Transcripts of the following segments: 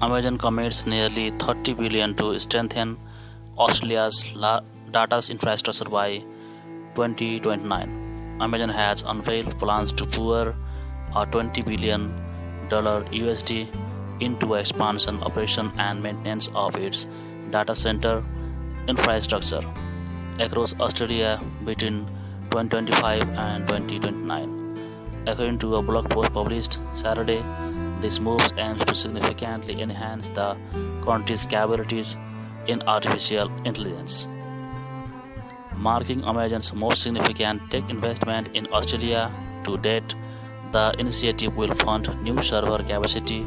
Amazon commits nearly 30 billion to strengthen Australia's data infrastructure by 2029. Amazon has unveiled plans to pour a $20 billion USD into expansion, operation and maintenance of its data center infrastructure across Australia between 2025 and 2029. According to a blog post published Saturday, this move aims to significantly enhance the country's capabilities in artificial intelligence, marking Amazon's most significant tech investment in Australia to date. The initiative will fund new server capacity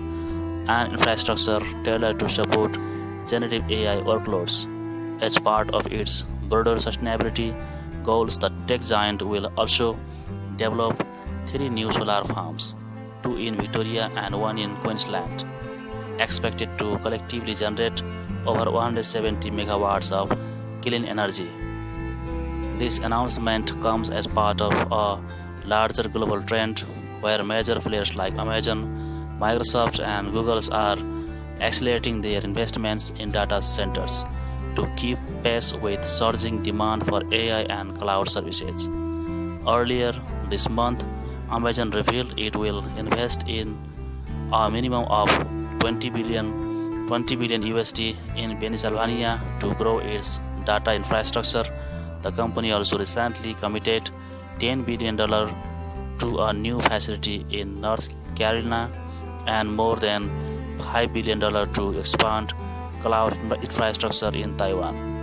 and infrastructure tailored to support generative AI workloads. As part of its broader sustainability goals, the tech giant will also develop three new solar farms, two in Victoria and one in Queensland, expected to collectively generate over 170 megawatts of clean energy. This announcement comes as part of a larger global trend where major players like Amazon, Microsoft, and Google are accelerating their investments in data centers to keep pace with surging demand for AI and cloud services. Earlier this month, Amazon revealed it will invest in a minimum of 20 billion USD in Pennsylvania to grow its data infrastructure. The company also recently committed $10 billion to a new facility in North Carolina and more than $5 billion to expand cloud infrastructure in Taiwan.